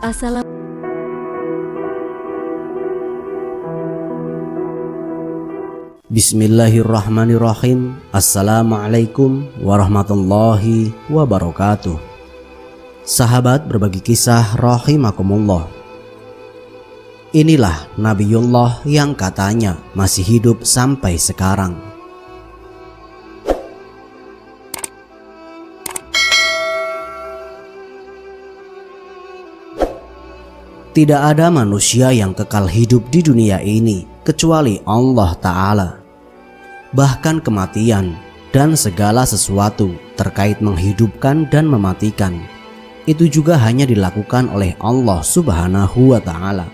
Assalamualaikum. Bismillahirrahmanirrahim. Assalamualaikum warahmatullahi wabarakatuh. Sahabat berbagi kisah rahimakumullah. Inilah Nabiullah yang katanya masih hidup sampai sekarang. Tidak ada manusia yang kekal hidup di dunia ini kecuali Allah Ta'ala. Bahkan kematian dan segala sesuatu terkait menghidupkan dan mematikan, itu juga hanya dilakukan oleh Allah Subhanahu wa Ta'ala.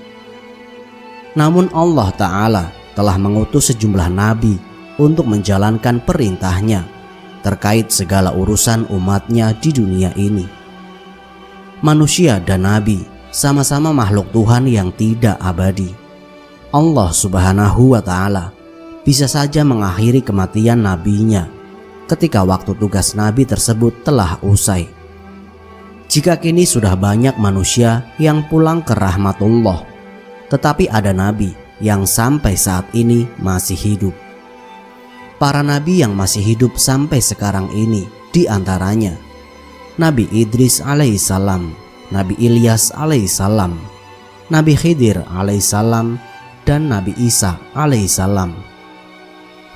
Namun Allah Ta'ala telah mengutus sejumlah nabi untuk menjalankan perintahnya terkait segala urusan umatnya di dunia ini. Manusia dan nabi sama-sama makhluk Tuhan yang tidak abadi. Allah Subhanahu wa Ta'ala bisa saja mengakhiri kematian nabinya ketika waktu tugas nabi tersebut telah usai. Jika kini sudah banyak manusia yang pulang ke rahmatullah, tetapi ada nabi yang sampai saat ini masih hidup. Para nabi yang masih hidup sampai sekarang ini diantaranya Nabi Idris alaihissalam, Nabi Ilyas alaihissalam, Nabi Khidir alaihissalam, dan Nabi Isa alaihissalam.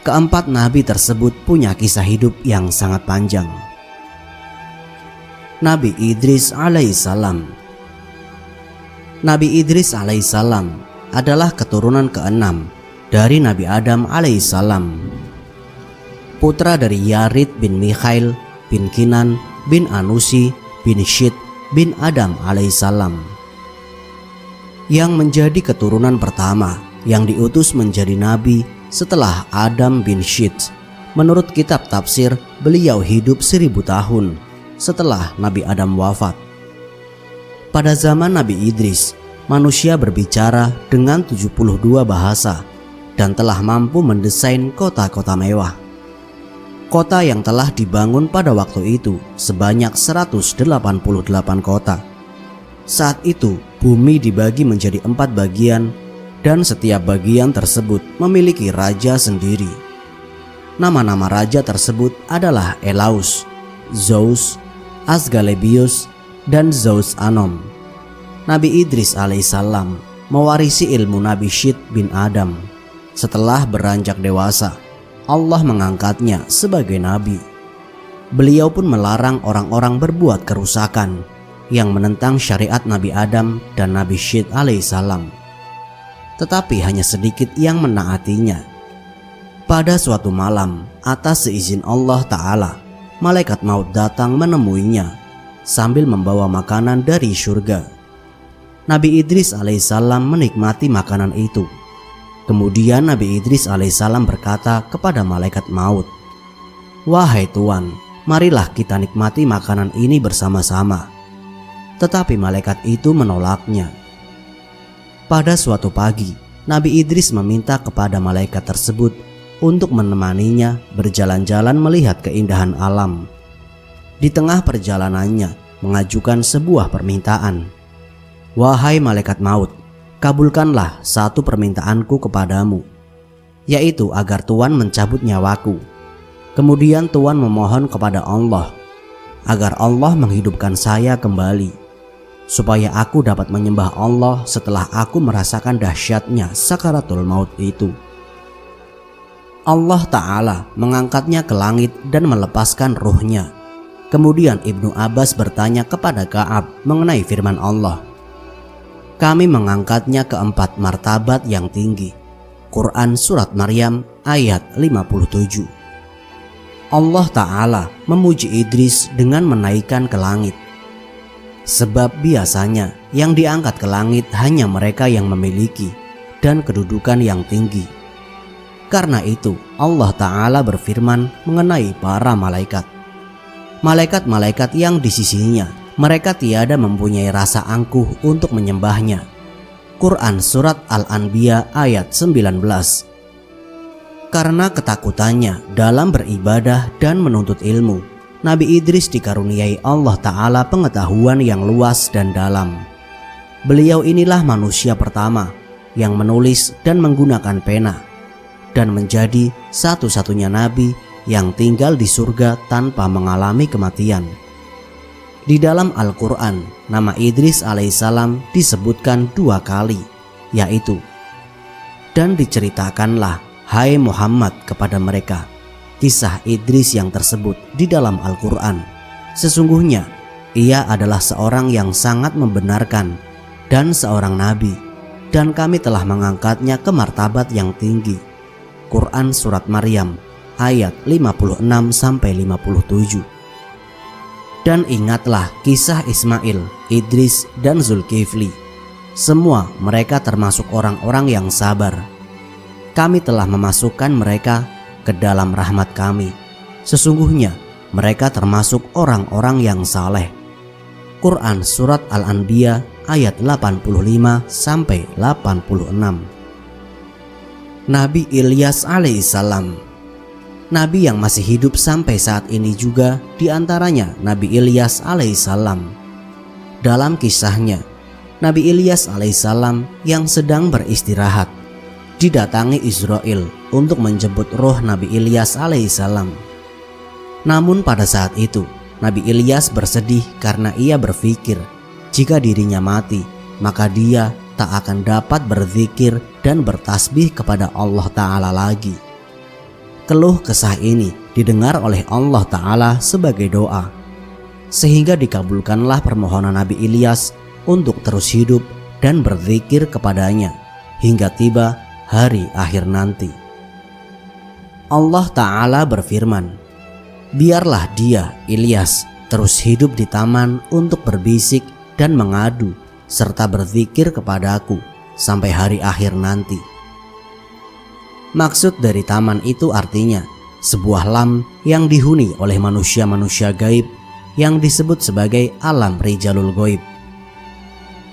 Keempat nabi tersebut punya kisah hidup yang sangat panjang. Nabi Idris alaihissalam. Nabi Idris alaihissalam adalah keturunan keenam dari Nabi Adam alaihissalam, putra dari Yarid bin Mikhail bin Kinan bin Anusi bin Syit bin Adam alaihissalam, yang menjadi keturunan pertama yang diutus menjadi nabi setelah Adam bin Syit. Menurut kitab tafsir, beliau hidup 1000 tahun setelah Nabi Adam wafat. Pada zaman Nabi Idris, manusia berbicara dengan 72 bahasa dan telah mampu mendesain kota-kota mewah. Kota yang telah dibangun pada waktu itu sebanyak 188 kota. Saat itu bumi dibagi menjadi 4 bagian dan setiap bagian tersebut memiliki raja sendiri. Nama-nama raja tersebut adalah Elaus, Zeus, Asclepius, dan Zeus Anom. Nabi Idris alaihissalam mewarisi ilmu Nabi Syit bin Adam. Setelah beranjak dewasa, Allah mengangkatnya sebagai nabi. Beliau pun melarang orang-orang berbuat kerusakan yang menentang syariat Nabi Adam dan Nabi Syit alaihissalam. Tetapi hanya sedikit yang menaatinya. Pada suatu malam, atas seizin Allah Ta'ala, malaikat maut datang menemuinya sambil membawa makanan dari surga. Nabi Idris alaihissalam menikmati makanan itu. Kemudian Nabi Idris alaihissalam berkata kepada malaikat maut, "Wahai Tuan, marilah kita nikmati makanan ini bersama-sama." Tetapi malaikat itu menolaknya. Pada suatu pagi, Nabi Idris meminta kepada malaikat tersebut untuk menemaninya berjalan-jalan melihat keindahan alam. Di tengah perjalanannya mengajukan sebuah permintaan. "Wahai malaikat maut, kabulkanlah satu permintaanku kepadamu, yaitu agar Tuan mencabut nyawaku." Kemudian Tuan memohon kepada Allah agar Allah menghidupkan saya kembali, supaya aku dapat menyembah Allah setelah aku merasakan dahsyatnya sakaratul maut itu. Allah Ta'ala mengangkatnya ke langit dan melepaskan ruhnya. Kemudian Ibnu Abbas bertanya kepada Ka'ab mengenai firman Allah, "Kami mengangkatnya ke 4 martabat yang tinggi." Quran Surat Maryam ayat 57. Allah Ta'ala memuji Idris dengan menaikkan ke langit. Sebab biasanya yang diangkat ke langit hanya mereka yang memiliki dan kedudukan yang tinggi. Karena itu Allah Ta'ala berfirman mengenai para malaikat. Malaikat-malaikat yang di sisinya, mereka tiada mempunyai rasa angkuh untuk menyembahnya. Quran Surat Al-Anbiya ayat 19. Karena ketakutannya dalam beribadah dan menuntut ilmu, Nabi Idris dikaruniai Allah Ta'ala pengetahuan yang luas dan dalam. Beliau inilah manusia pertama yang menulis dan menggunakan pena, dan menjadi satu-satunya nabi yang tinggal di surga tanpa mengalami kematian. Di dalam Al-Quran, nama Idris alaihissalam disebutkan 2 kali, yaitu, "Dan diceritakanlah, hai Muhammad, kepada mereka kisah Idris yang tersebut di dalam Al-Quran. Sesungguhnya ia adalah seorang yang sangat membenarkan dan seorang nabi, dan kami telah mengangkatnya ke martabat yang tinggi." Quran Surat Maryam ayat 56-57. Dan ingatlah kisah Ismail, Idris, dan Zulkifli. Semua mereka termasuk orang-orang yang sabar. Kami telah memasukkan mereka ke dalam rahmat kami. Sesungguhnya mereka termasuk orang-orang yang saleh. Quran Surat Al-Anbiya ayat 85-86. Nabi Ilyas alaihissalam, nabi yang masih hidup sampai saat ini juga diantaranya Nabi Ilyas alaihissalam. Dalam kisahnya, Nabi Ilyas alaihissalam yang sedang beristirahat didatangi Israel untuk menjemput roh Nabi Ilyas alaihissalam. Namun pada saat itu Nabi Ilyas bersedih karena ia berpikir jika dirinya mati, maka dia tak akan dapat berzikir dan bertasbih kepada Allah Ta'ala lagi. Keluh kesah ini didengar oleh Allah Ta'ala sebagai doa, sehingga dikabulkanlah permohonan Nabi Ilyas untuk terus hidup dan berzikir kepadanya hingga tiba hari akhir nanti. Allah Ta'ala berfirman, "Biarlah dia, Ilyas, terus hidup di taman untuk berbisik dan mengadu serta berzikir kepadaku sampai hari akhir nanti." Maksud dari taman itu artinya sebuah lam yang dihuni oleh manusia-manusia gaib yang disebut sebagai alam Rijalul Ghaib.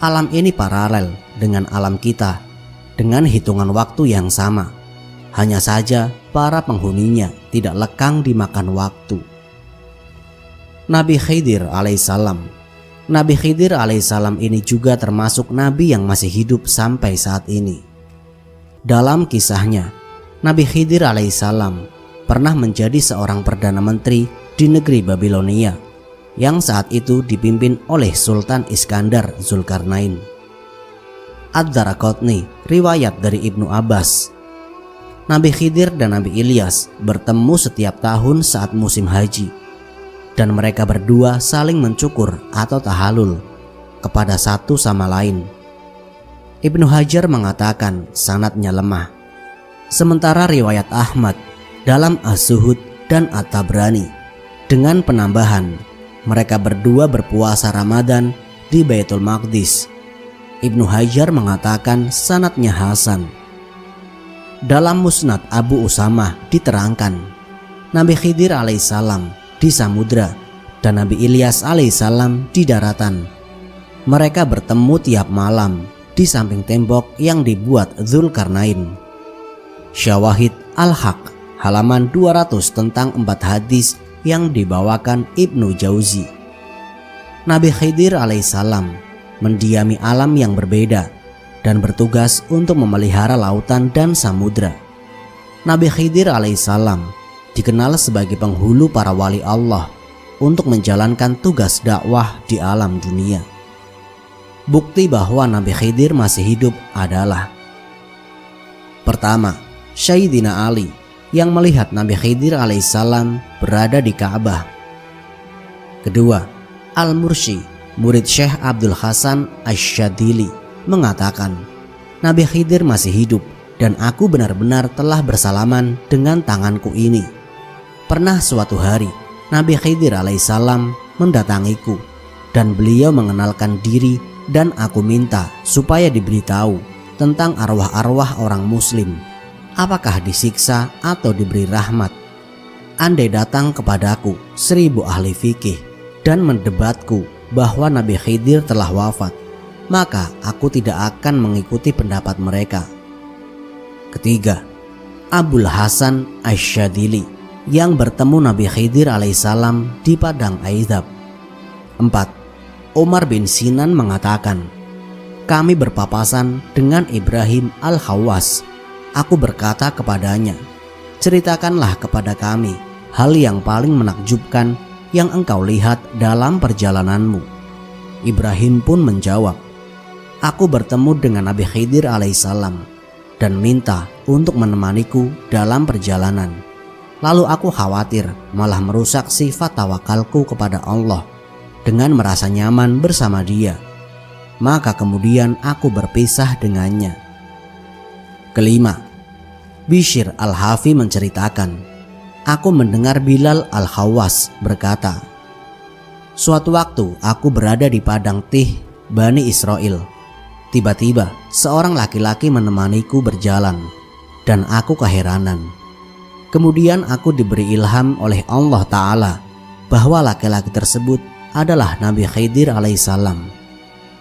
Alam ini paralel dengan alam kita dengan hitungan waktu yang sama. Hanya saja para penghuninya tidak lekang dimakan waktu. Nabi Khidir alaihissalam. Nabi Khidir alaihissalam ini juga termasuk nabi yang masih hidup sampai saat ini. Dalam kisahnya, Nabi Khidir alaihissalam pernah menjadi seorang perdana menteri di negeri Babilonia yang saat itu dipimpin oleh Sultan Iskandar Zulkarnain. Ad-Daraqutni, riwayat dari Ibnu Abbas. Nabi Khidir dan Nabi Ilyas bertemu setiap tahun saat musim haji, dan mereka berdua saling mencukur atau tahalul kepada satu sama lain. Ibnu Hajar mengatakan sanadnya lemah. Sementara riwayat Ahmad dalam As-Suhud dan At-Tabrani dengan penambahan mereka berdua berpuasa Ramadan di Baitul Maqdis. Ibnu Hajar mengatakan sanadnya hasan. Dalam Musnad Abu Usamah diterangkan Nabi Khidir alaihissalam di samudra dan Nabi Ilyas alaihissalam di daratan. Mereka bertemu tiap malam di samping tembok yang dibuat Zulkarnain. Syawahid Al-Haq halaman 200 tentang 4 hadis yang dibawakan Ibnu Jauzi. Nabi Khidir alaihissalam mendiami alam yang berbeda dan bertugas untuk memelihara lautan dan samudra. Nabi Khidir alaihissalam dikenal sebagai penghulu para wali Allah untuk menjalankan tugas dakwah di alam dunia. Bukti bahwa Nabi Khidir masih hidup adalah: pertama, Sayyidina Ali yang melihat Nabi Khidir alaihissalam berada di Ka'bah. Kedua, Al-Mursi, murid Syekh Abdul Hasan Asy-Syadzili, mengatakan Nabi Khidir masih hidup dan aku benar-benar telah bersalaman dengan tanganku ini. Pernah suatu hari Nabi Khidir alaihissalam mendatangiku dan beliau mengenalkan diri dan aku minta supaya diberitahu tentang arwah-arwah orang muslim, apakah disiksa atau diberi rahmat. Andai datang kepadaku 1000 ahli fikih dan mendebatku bahwa Nabi Khidir telah wafat, maka aku tidak akan mengikuti pendapat mereka. Ketiga, Abul Hasan Asy-Syadzili yang bertemu Nabi Khidir alaihissalam di padang Aidzab. 4. Umar bin Sinan mengatakan, kami berpapasan dengan Ibrahim al-Khawas. Aku berkata kepadanya, ceritakanlah kepada kami hal yang paling menakjubkan yang engkau lihat dalam perjalananmu. Ibrahim pun menjawab, aku bertemu dengan Nabi Khidir alaihissalam dan minta untuk menemaniku dalam perjalanan. Lalu aku khawatir malah merusak sifat tawakalku kepada Allah dengan merasa nyaman bersama dia. Maka kemudian aku berpisah dengannya. Kelima, Bishr al-Hafi menceritakan, aku mendengar Bilal al-Khawas berkata, suatu waktu aku berada di padang Tih Bani Israel. Tiba-tiba seorang laki-laki menemaniku berjalan dan aku keheranan. Kemudian aku diberi ilham oleh Allah Ta'ala bahwa laki-laki tersebut adalah Nabi Khidir alaihissalam.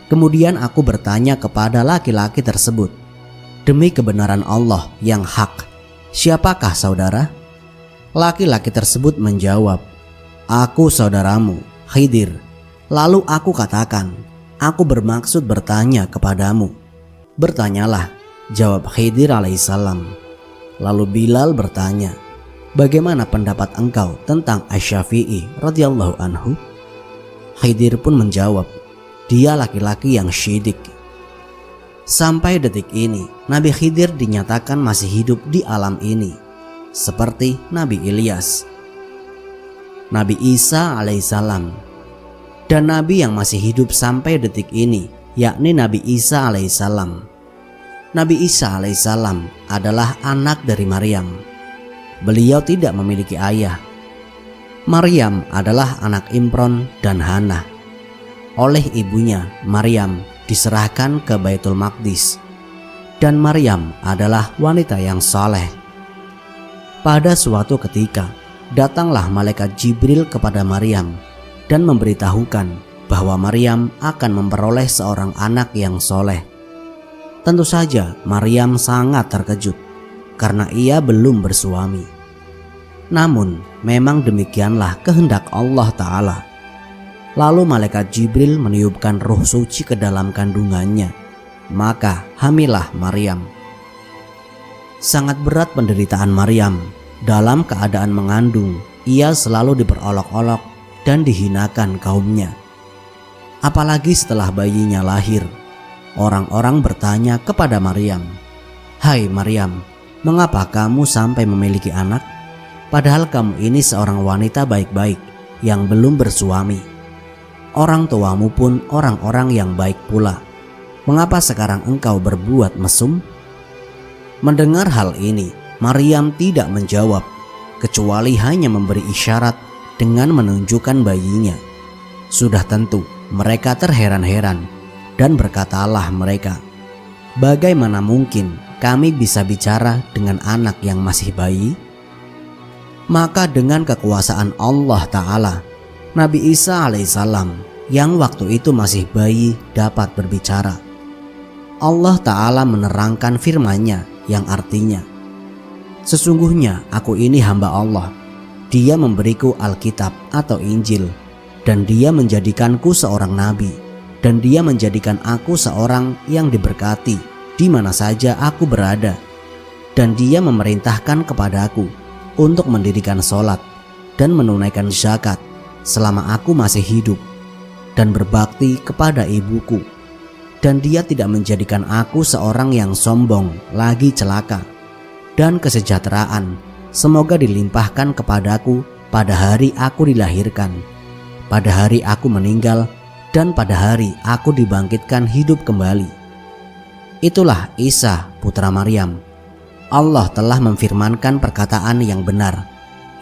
Kemudian aku bertanya kepada laki-laki tersebut, demi kebenaran Allah yang hak, siapakah saudara? Laki-laki tersebut menjawab, aku saudaramu, Khidir. Lalu aku katakan, aku bermaksud bertanya kepadamu. Bertanyalah, jawab Khidir alaihissalam. Lalu Bilal bertanya, bagaimana pendapat engkau tentang Asy-Syafi'i radhiyallahu anhu? Khidir pun menjawab, dia laki-laki yang syidik. Sampai detik ini, Nabi Khidir dinyatakan masih hidup di alam ini, seperti Nabi Ilyas, Nabi Isa alaihissalam, dan Nabi yang masih hidup sampai detik ini, yakni Nabi Isa alaihissalam. Nabi Isa alaihissalam adalah anak dari Maryam. Beliau tidak memiliki ayah. Maryam adalah anak Imron dan Hana. Oleh ibunya, Maryam diserahkan ke Baitul Maqdis, dan Maryam adalah wanita yang saleh. Pada suatu ketika, datanglah malaikat Jibril kepada Maryam dan memberitahukan bahwa Maryam akan memperoleh seorang anak yang soleh. Tentu saja Maryam sangat terkejut karena ia belum bersuami. Namun memang demikianlah kehendak Allah Ta'ala. Lalu malaikat Jibril meniupkan ruh suci ke dalam kandungannya, maka hamilah Maryam. Sangat berat penderitaan Maryam. Dalam keadaan mengandung, ia selalu diperolok-olok dan dihinakan kaumnya. Apalagi setelah bayinya lahir, orang-orang bertanya kepada Maryam, hai Maryam, mengapa kamu sampai memiliki anak? Padahal kamu ini seorang wanita baik-baik yang belum bersuami. Orang tuamu pun orang-orang yang baik pula. Mengapa sekarang engkau berbuat mesum? Mendengar hal ini, Maryam tidak menjawab, kecuali hanya memberi isyarat dengan menunjukkan bayinya. Sudah tentu mereka terheran-heran dan berkatalah mereka, bagaimana mungkin kami bisa bicara dengan anak yang masih bayi? Maka dengan kekuasaan Allah Ta'ala, Nabi Isa alaihissalam yang waktu itu masih bayi dapat berbicara. Allah Ta'ala menerangkan firman-Nya yang artinya, sesungguhnya aku ini hamba Allah. Dia memberiku Alkitab atau Injil, dan dia menjadikanku seorang nabi, dan dia menjadikan aku seorang yang diberkati di mana saja aku berada, dan dia memerintahkan kepadaku untuk mendirikan sholat dan menunaikan zakat selama aku masih hidup, dan berbakti kepada ibuku, dan dia tidak menjadikan aku seorang yang sombong lagi celaka, dan kesejahteraan semoga dilimpahkan kepadaku pada hari aku dilahirkan, pada hari aku meninggal, dan pada hari aku dibangkitkan hidup kembali. Itulah Isa putra Maryam. Allah telah memfirmankan perkataan yang benar,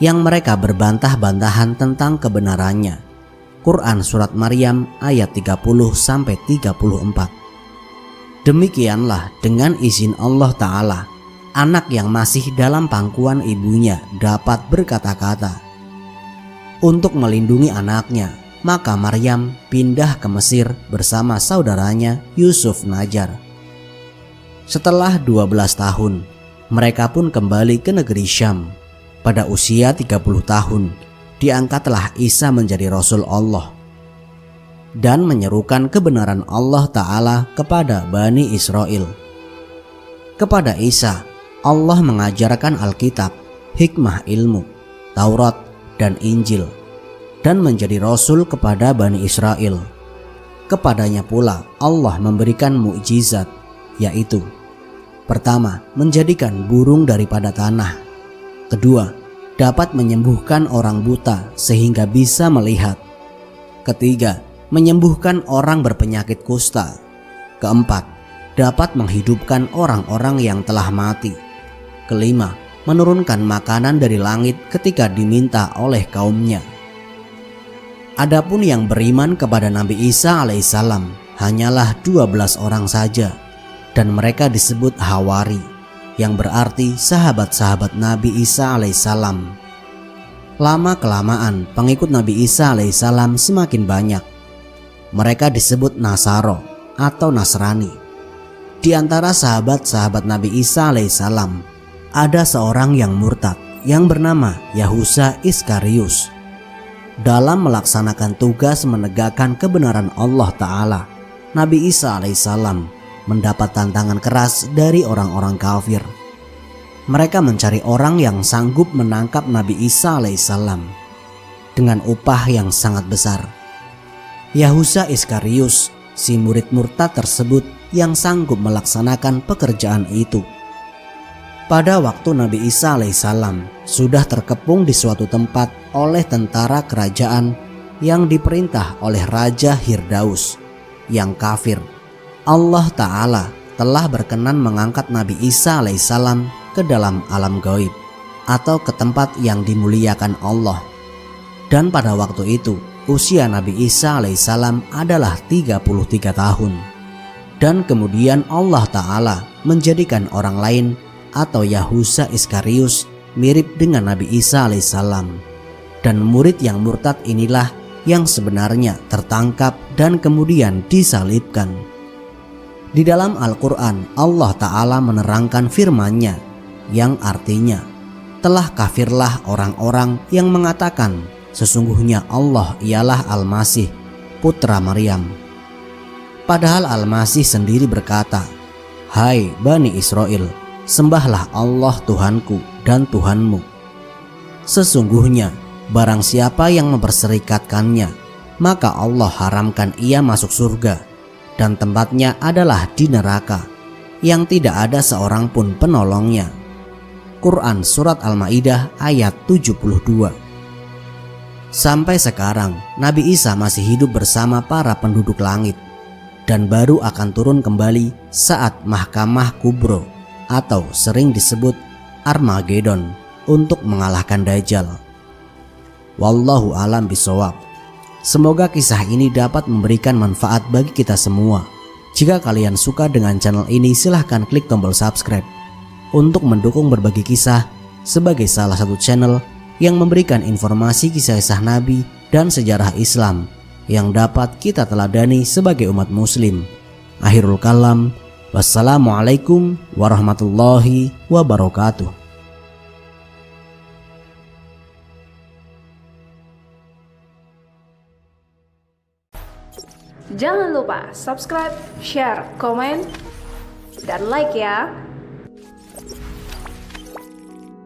yang mereka berbantah-bantahan tentang kebenarannya. Quran Surat Maryam ayat 30-34. Demikianlah dengan izin Allah Ta'ala, anak yang masih dalam pangkuan ibunya dapat berkata-kata. Untuk melindungi anaknya, maka Maryam pindah ke Mesir bersama saudaranya Yusuf Najar. Setelah 12 tahun, mereka pun kembali ke negeri Syam. Pada usia 30 tahun, diangkatlah Isa menjadi Rasul Allah. dan menyerukan kebenaran Allah Ta'ala kepada Bani Israel. Kepada Isa, Allah mengajarkan Alkitab, hikmah ilmu, Taurat, dan Injil, dan menjadi Rasul kepada Bani Israel. Kepadanya pula Allah memberikan mukjizat, yaitu: pertama, menjadikan burung daripada tanah. Kedua, dapat menyembuhkan orang buta sehingga bisa melihat. Ketiga, menyembuhkan orang berpenyakit kusta. Keempat, dapat menghidupkan orang-orang yang telah mati. Kelima, menurunkan makanan dari langit ketika diminta oleh kaumnya. Adapun yang beriman kepada Nabi Isa alaihissalam hanyalah 12 orang saja, dan mereka disebut Hawari, yang berarti sahabat-sahabat Nabi Isa alaihissalam. Lama-kelamaan pengikut Nabi Isa alaihissalam semakin banyak. Mereka disebut Nasaro atau Nasrani. Di antara sahabat-sahabat Nabi Isa alaihissalam ada seorang yang murtad yang bernama Yahusa Iskarius. Dalam melaksanakan tugas menegakkan kebenaran Allah Ta'ala, Nabi Isa alaihissalam mendapat tantangan keras dari orang-orang kafir. Mereka mencari orang yang sanggup menangkap Nabi Isa alaihissalam dengan upah yang sangat besar. Yahusa Iskarius, si murid murtad tersebut yang sanggup melaksanakan pekerjaan itu. Pada waktu Nabi Isa alaihissalam sudah terkepung di suatu tempat oleh tentara kerajaan yang diperintah oleh Raja Hirdaus yang kafir, Allah Ta'ala telah berkenan mengangkat Nabi Isa alaihissalam ke dalam alam gaib atau ke tempat yang dimuliakan Allah. Dan pada waktu itu usia Nabi Isa alaihissalam adalah 33 tahun. Dan kemudian Allah Ta'ala menjadikan orang lain atau Yahusa Iskarius mirip dengan Nabi Isa alaihissalam. Dan murid yang murtad inilah yang sebenarnya tertangkap dan kemudian disalibkan. Di dalam Al-Quran Allah Ta'ala menerangkan firman-Nya yang artinya, telah kafirlah orang-orang yang mengatakan sesungguhnya Allah ialah Al-Masih, putra Maryam. Padahal Al-Masih sendiri berkata, "Hai Bani Israel, sembahlah Allah Tuhanku dan Tuhanmu. Sesungguhnya barang siapa yang memperserikatkannya, maka Allah haramkan ia masuk surga, dan tempatnya adalah di neraka, yang tidak ada seorang pun penolongnya." Quran Surat Al-Ma'idah ayat 72. Sampai sekarang Nabi Isa masih hidup bersama para penduduk langit, dan baru akan turun kembali saat Mahkamah Kubro atau sering disebut Armageddon untuk mengalahkan Dajjal. Wallahu alam bisawab. Semoga kisah ini dapat memberikan manfaat bagi kita semua. Jika kalian suka dengan channel ini, silahkan klik tombol subscribe untuk mendukung berbagi kisah sebagai salah satu channel yang memberikan informasi kisah-kisah Nabi dan sejarah Islam yang dapat kita teladani sebagai umat muslim. Akhirul kalam, wassalamualaikum warahmatullahi wabarakatuh. Jangan lupa subscribe, share, komen, dan like ya.